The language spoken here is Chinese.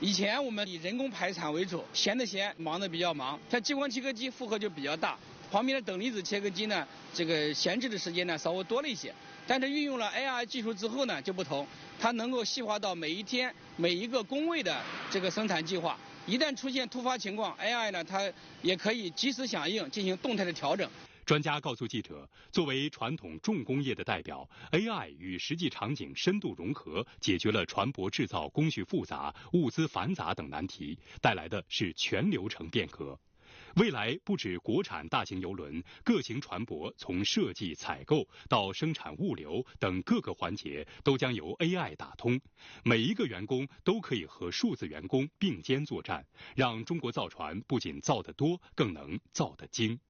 以前我们以人工排产为主，闲的闲，忙的比较忙。像激光切割机负荷就比较大，旁边的等离子切割机呢，这个闲置的时间呢稍微多了一些。但是运用了 AI 技术之后呢就不同，它能够细化到每一天每一个工位的这个生产计划。一旦出现突发情况 ，AI 呢它也可以及时响应，进行动态的调整。专家告诉记者，作为传统重工业的代表 ，AI 与实际场景深度融合，解决了船舶制造工序复杂、物资繁杂等难题，带来的是全流程变革。未来不止国产大型邮轮，各型船舶从设计、采购到生产、物流等各个环节都将由 AI 打通，每一个员工都可以和数字员工并肩作战，让中国造船不仅造得多，更能造得精。